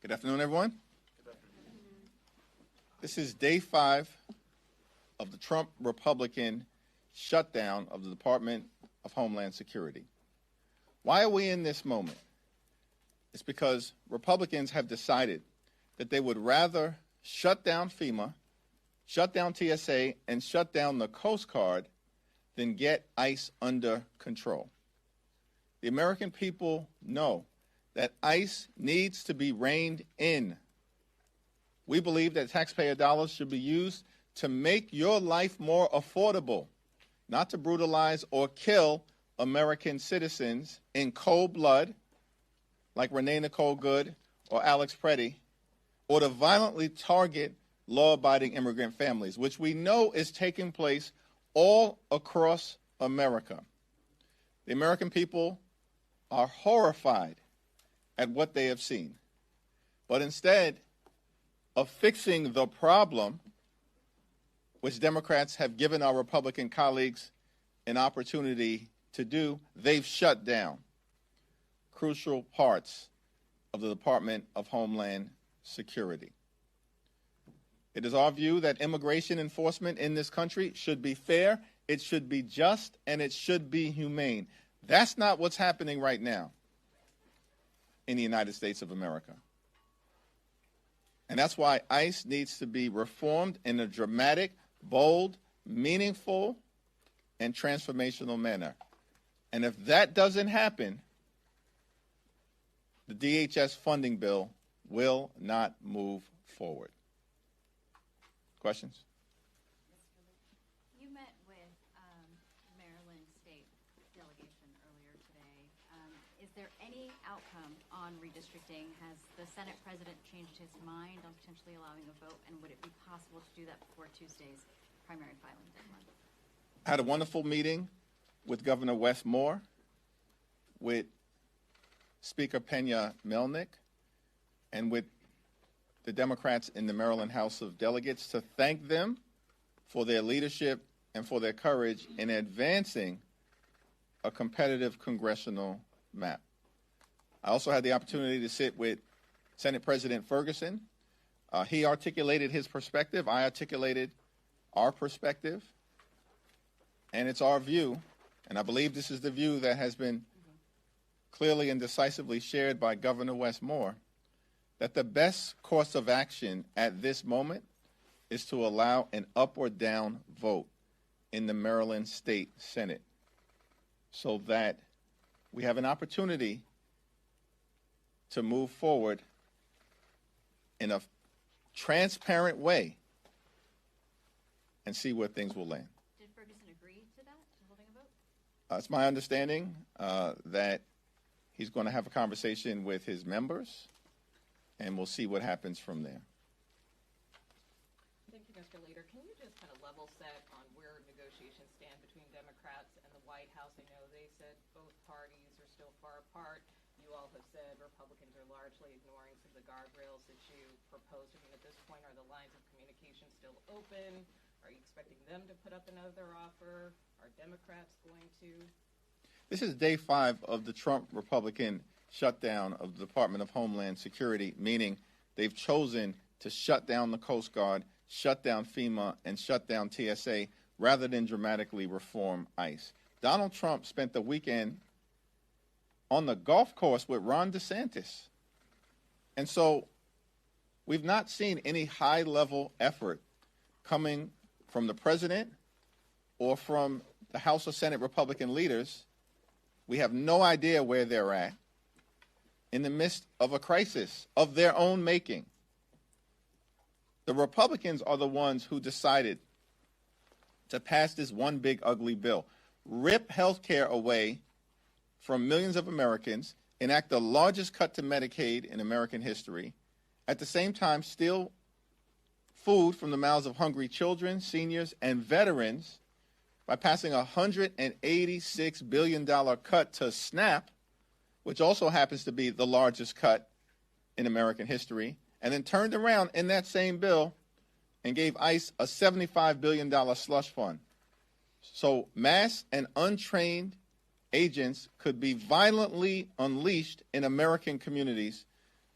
Good afternoon, everyone. This is day 5 of the Trump Republican shutdown of the Department of Homeland Security. Why are we in this moment? It's because Republicans have decided that they would rather shut down FEMA, shut down TSA, and shut down the Coast Guard than get ICE under control. The American people know that ICE needs to be reined in. We believe that taxpayer dollars should be used to make your life more affordable, not to brutalize or kill American citizens in cold blood, like Renee Nicole Good or Alex Preddy, or to violently target law-abiding immigrant families, which we know is taking place all across America. The American people are horrified at what they have seen. But instead of fixing the problem, which Democrats have given our Republican colleagues an opportunity to do, they've shut down crucial parts of the Department of Homeland Security. It is our view that immigration enforcement in this country should be fair, it should be just, and it should be humane. That's not what's happening right now in the United States of America. And that's why ICE needs to be reformed in a dramatic, bold, meaningful, and transformational manner. And if that doesn't happen, the DHS funding bill will not move forward. Questions? You met with Maryland State delegation earlier today. Is there any outcome on redistricting? Has the Senate president changed his mind on potentially allowing a vote? And would it be possible to do that before Tuesday's primary filing deadline? I had a wonderful meeting with Governor Wes Moore, with Speaker Pena Melnick, and with the Democrats in the Maryland House of Delegates to thank them for their leadership and for their courage in advancing a competitive congressional map. I also had the opportunity to sit with Senate President Ferguson. He articulated his perspective. I articulated our perspective. And it's our view, and I believe this is the view that has been clearly and decisively shared by Governor Wes Moore, that the best course of action at this moment is to allow an up or down vote in the Maryland State Senate so that we have an opportunity to move forward in a transparent way and see where things will land. Did Ferguson agree to that, to holding a vote? It's my understanding that he's going to have a conversation with his members, and we'll see what happens from there. Thank you, Mr. Leader. Can you just kind of level set on where negotiations stand between Democrats and the White House? I know they said both parties are still far apart. You all have said Republicans are largely ignoring some of the guardrails that you proposed. I mean, at this point, are the lines of communication still open? Are you expecting them to put up another offer? Are Democrats going to? This is day 5 of the Trump Republican shutdown of the Department of Homeland Security, meaning they've chosen to shut down the Coast Guard, shut down FEMA, and shut down TSA rather than dramatically reform ICE. Donald Trump spent the weekend on the golf course with Ron DeSantis. And so we've not seen any high-level effort coming from the president or from the House or Senate Republican leaders. We have no idea where they're at in the midst of a crisis of their own making. The Republicans are the ones who decided to pass this one big ugly bill, rip health care away from millions of Americans, enact the largest cut to Medicaid in American history, at the same time steal food from the mouths of hungry children, seniors, and veterans by passing a $186 billion cut to SNAP, which also happens to be the largest cut in American history, and then turned around in that same bill and gave ICE a $75 billion slush fund. So mass and untrained agents could be violently unleashed in American communities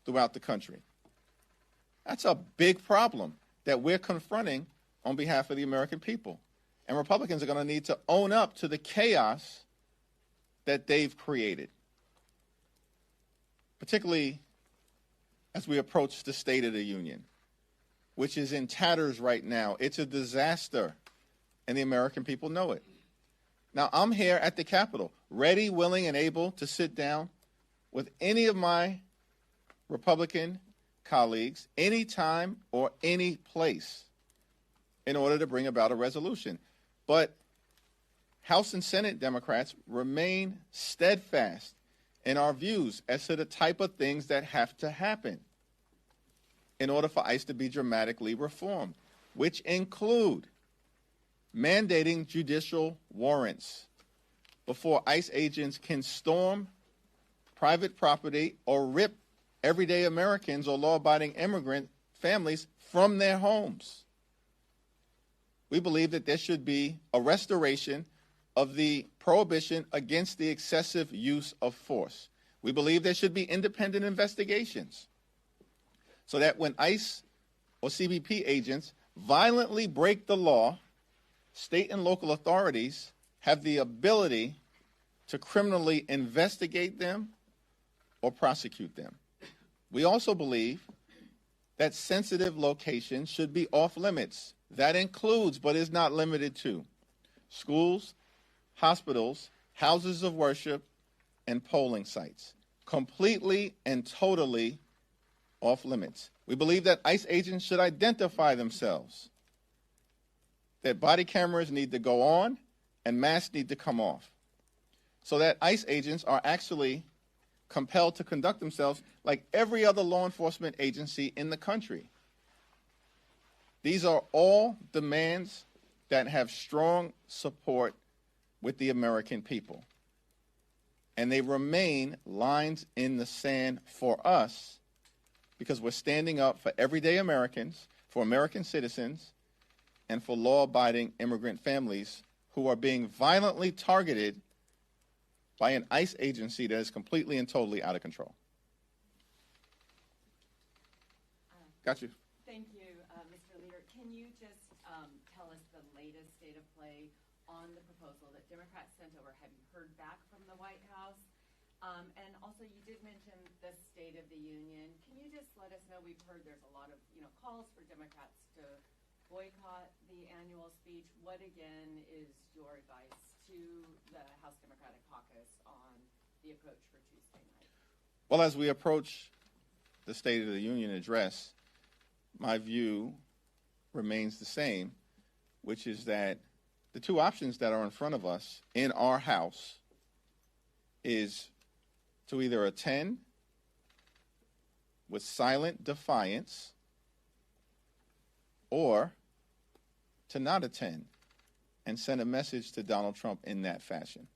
throughout the country. That's a big problem that we're confronting on behalf of the American people. And Republicans are going to need to own up to the chaos that they've created, particularly as we approach the State of the Union, which is in tatters right now. It's a disaster, and the American people know it. Now, I'm here at the Capitol, ready, willing, and able to sit down with any of my Republican colleagues, anytime or any place, in order to bring about a resolution. But House and Senate Democrats remain steadfast in our views as to the type of things that have to happen in order for ICE to be dramatically reformed, which include mandating judicial warrants before ICE agents can storm private property or rip everyday Americans or law-abiding immigrant families from their homes. We believe that there should be a restoration of the prohibition against the excessive use of force. We believe there should be independent investigations so that when ICE or CBP agents violently break the law, state and local authorities have the ability to criminally investigate them or prosecute them. We also believe that sensitive locations should be off limits. That includes, but is not limited to, schools, hospitals, houses of worship, and polling sites. Completely and totally off limits. We believe that ICE agents should identify themselves, that body cameras need to go on and masks need to come off, so that ICE agents are actually compelled to conduct themselves like every other law enforcement agency in the country. These are all demands that have strong support with the American people. And they remain lines in the sand for us because we're standing up for everyday Americans, for American citizens, and for law-abiding immigrant families who are being violently targeted by an ICE agency that is completely and totally out of control. Got you. Thank you, Mr. Leader. Can you just tell us the latest state of play on the proposal that Democrats sent over? Have you heard back from the White House? And also, you did mention the State of the Union. Can you just let us know? We've heard there's a lot of calls for Democrats to boycott the annual speech. What again is your advice to the House Democratic Caucus on the approach for Tuesday night? Well, as we approach the State of the Union address, my view remains the same, which is that the two options that are in front of us in our House is to either attend with silent defiance or to not attend and send a message to Donald Trump in that fashion,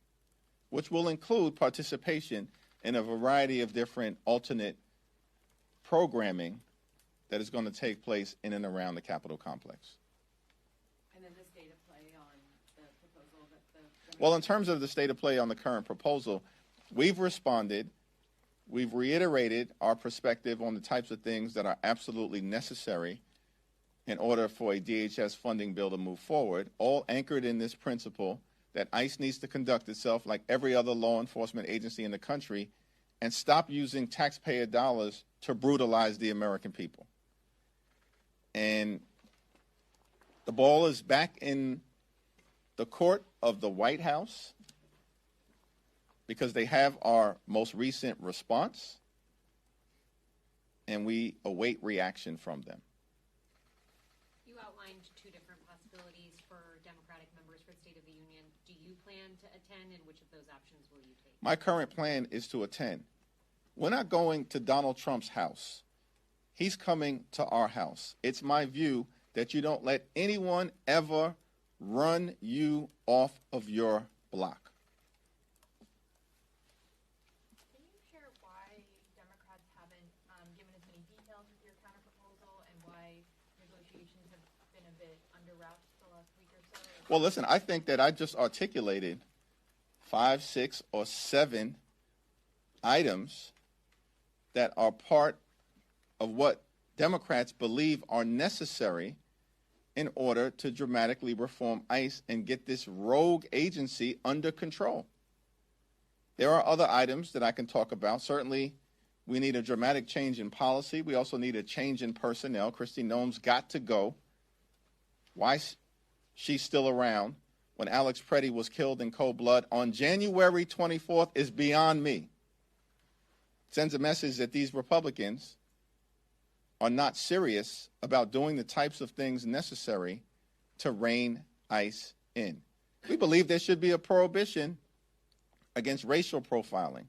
which will include participation in a variety of different alternate programming that is going to take place in and around the Capitol complex. And then the state of play on the proposal that Well, in terms of the state of play on the current proposal, we've responded. We've reiterated our perspective on the types of things that are absolutely necessary in order for a DHS funding bill to move forward, all anchored in this principle that ICE needs to conduct itself like every other law enforcement agency in the country and stop using taxpayer dollars to brutalize the American people. And the ball is back in the court of the White House because they have our most recent response, and we await reaction from them. You outlined two different possibilities for Democratic members for the State of the Union. Do you plan to attend, and which of those options will you take? My current plan is to attend. We're not going to Donald Trump's house. He's coming to our house. It's my view that you don't let anyone ever run you off of your block. Can you share why Democrats haven't given us any details with your counterproposal and why negotiations have been a bit under wraps the last week or so? Well, listen, I think that I just articulated 5, 6, or 7 items that are part of what Democrats believe are necessary in order to dramatically reform ICE and get this rogue agency under control. There are other items that I can talk about. Certainly, we need a dramatic change in policy. We also need a change in personnel. Kristi Noem's got to go. Why she's still around when Alex Preddy was killed in cold blood on January 24th is beyond me. It sends a message that these Republicans are not serious about doing the types of things necessary to rein ICE in. We believe there should be a prohibition against racial profiling,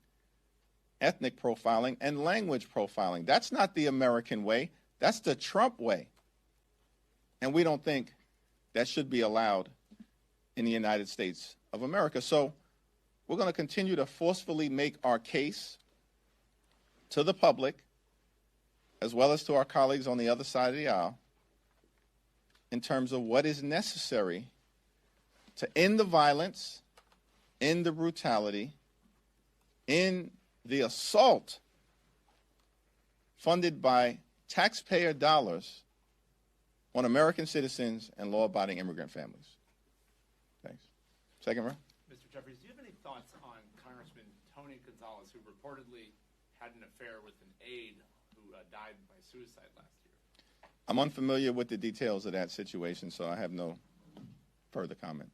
ethnic profiling, and language profiling. That's not the American way. That's the Trump way. And we don't think that should be allowed in the United States of America. So we're going to continue to forcefully make our case to the public, as well as to our colleagues on the other side of the aisle, in terms of what is necessary to end the violence, end the brutality, end the assault funded by taxpayer dollars on American citizens and law-abiding immigrant families. Thanks. Second row. Mr. Jeffries, do you have any thoughts on Congressman Tony Gonzalez, who reportedly had an affair with an aide who died by suicide last year? I'm unfamiliar with the details of that situation, so I have no further comment.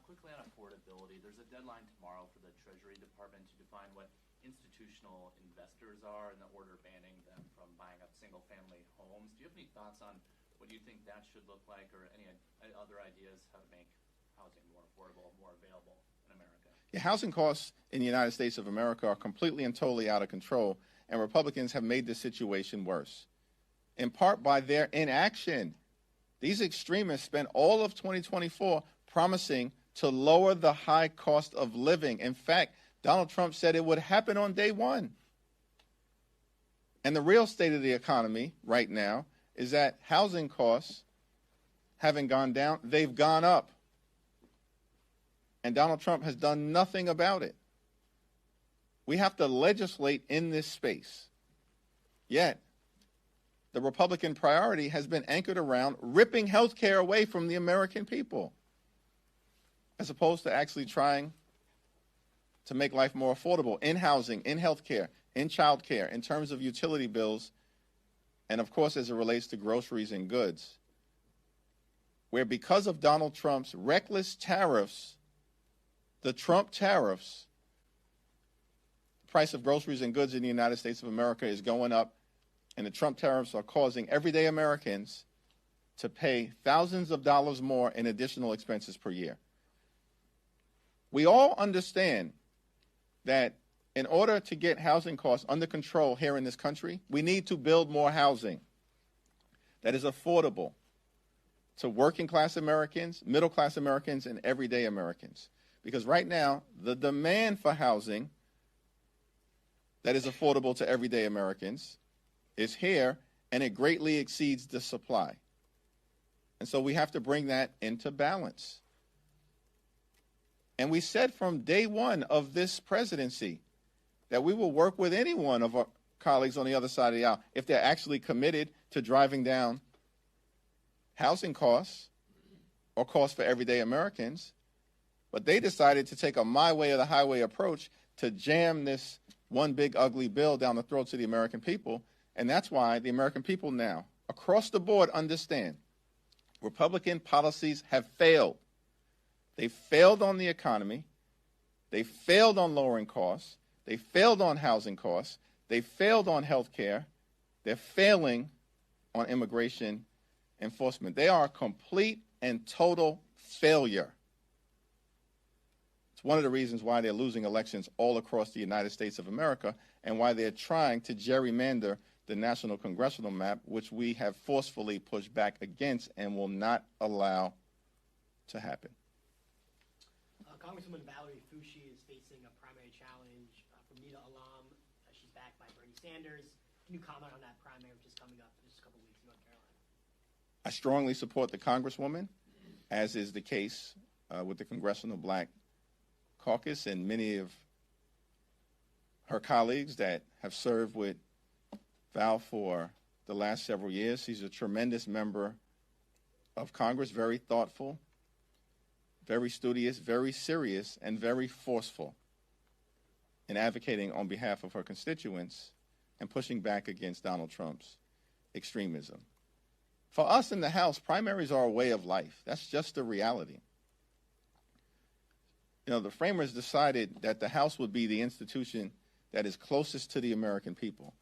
Quickly on affordability, there's a deadline tomorrow for the Treasury Department to define what institutional investors are in the order banning them from buying up single-family homes. Do you have any thoughts on what you think that should look like, or any other ideas how to make housing more affordable, more available in America? Yeah, housing costs in the United States of America are completely and totally out of control, and Republicans have made the situation worse, in part by their inaction. These extremists spent all of 2024 promising to lower the high cost of living. In fact, Donald Trump said it would happen on day one. And the real state of the economy right now is that housing costs haven't gone down, they've gone up. And Donald Trump has done nothing about it. We have to legislate in this space. Yet, the Republican priority has been anchored around ripping health care away from the American people, as opposed to actually trying to make life more affordable in housing, in health care, in child care, in terms of utility bills, and of course as it relates to groceries and goods, where because of Donald Trump's reckless tariffs, the Trump tariffs, the price of groceries and goods in the United States of America is going up, and the Trump tariffs are causing everyday Americans to pay thousands of dollars more in additional expenses per year. We all understand that in order to get housing costs under control here in this country, we need to build more housing that is affordable to working class Americans, middle class Americans, and everyday Americans. Because right now, the demand for housing that is affordable to everyday Americans is here, and it greatly exceeds the supply. And so we have to bring that into balance. And we said from day one of this presidency that we will work with any one of our colleagues on the other side of the aisle if they're actually committed to driving down housing costs or costs for everyday Americans. But they decided to take a my way or the highway approach to jam this one big ugly bill down the throats of the American people. And that's why the American people now, across the board, understand Republican policies have failed. They failed on the economy. They failed on lowering costs. They failed on housing costs. They failed on health care. They're failing on immigration enforcement. They are a complete and total failure. It's one of the reasons why they're losing elections all across the United States of America and why they're trying to gerrymander the national congressional map, which we have forcefully pushed back against and will not allow to happen. Congresswoman Valerie Foushee is facing a primary challenge from Nita Alam. She's backed by Bernie Sanders. Can you comment on that primary, which is coming up in just a couple weeks in North Carolina? I strongly support the Congresswoman, as is the case with the Congressional Black Caucus and many of her colleagues that have served with Val for the last several years. He's a tremendous member of Congress, very thoughtful, very studious, very serious, and very forceful in advocating on behalf of her constituents and pushing back against Donald Trump's extremism. For us in the House, primaries are a way of life. That's just the reality. You know, the framers decided that the House would be the institution that is closest to the American people,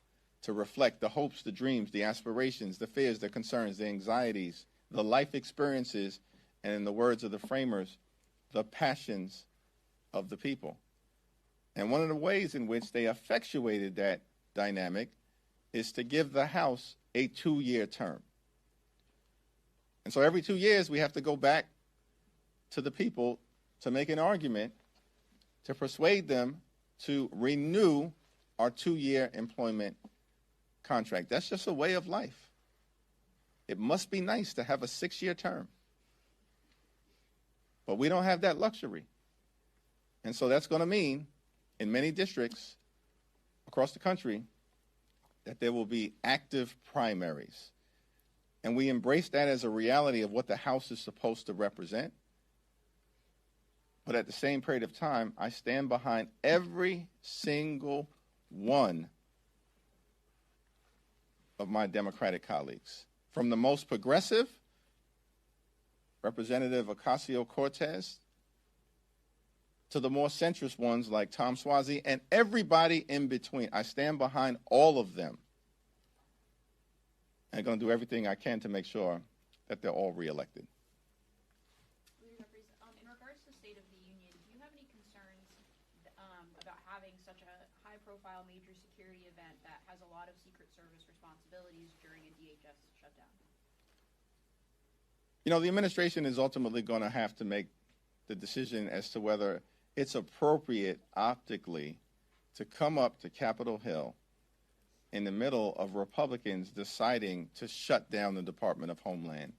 to reflect the hopes, the dreams, the aspirations, the fears, the concerns, the anxieties, the life experiences, and in the words of the framers, the passions of the people. And one of the ways in which they effectuated that dynamic is to give the House a 2-year term. And so every 2 years, we have to go back to the people to make an argument to persuade them to renew our 2-year employment contract. That's just a way of life. It must be nice to have a 6-year term. But we don't have that luxury. And so that's going to mean, in many districts across the country, that there will be active primaries. And we embrace that as a reality of what the House is supposed to represent. But at the same period of time, I stand behind every single one of my Democratic colleagues. From the most progressive, Representative Ocasio-Cortez, to the more centrist ones like Tom Suozzi, and everybody in between. I stand behind all of them. And I'm going to do everything I can to make sure that they're all reelected. In regards to the State of the Union, do you have any concerns about having such a high-profile major security event that has a lot of Secret Service responsibilities during a DHS shutdown? You know, the administration is ultimately going to have to make the decision as to whether it's appropriate optically to come up to Capitol Hill in the middle of Republicans deciding to shut down the Department of Homeland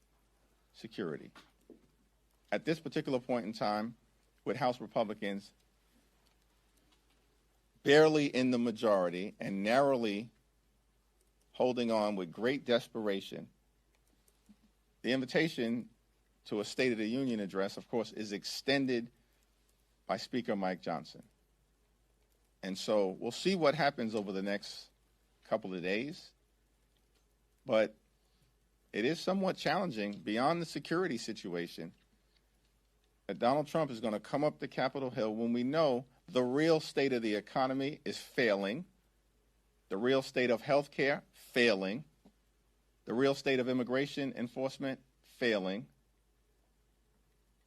Security. At this particular point in time, with House Republicans barely in the majority and narrowly holding on with great desperation, the invitation to a State of the Union address, of course, is extended by Speaker Mike Johnson. And so we'll see what happens over the next couple of days. But it is somewhat challenging beyond the security situation that Donald Trump is going to come up to Capitol Hill when we know the real state of the economy is failing, the real state of health care failing, the real state of immigration enforcement failing.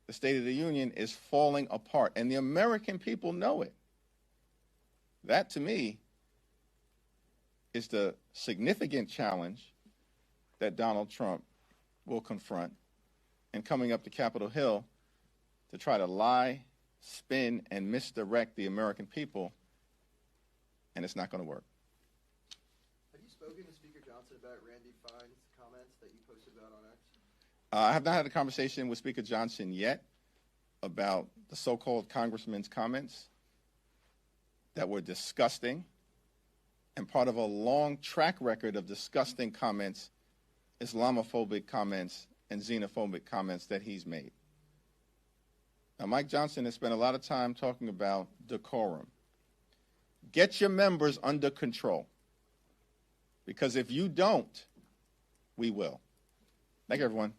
The State of the Union is falling apart, and the American people know it. That, to me, is the significant challenge that Donald Trump will confront in coming up to Capitol Hill to try to lie, spin, and misdirect the American people, and it's not going to work. Have you spoken to Speaker Johnson about Randy Fine's comments that you posted about on X? I have not had a conversation with Speaker Johnson yet about the so-called congressman's comments that were disgusting and part of a long track record of disgusting comments, Islamophobic comments, and xenophobic comments that he's made. Now, Mike Johnson has spent a lot of time talking about decorum. Get your members under control, because if you don't, we will. Thank you, everyone.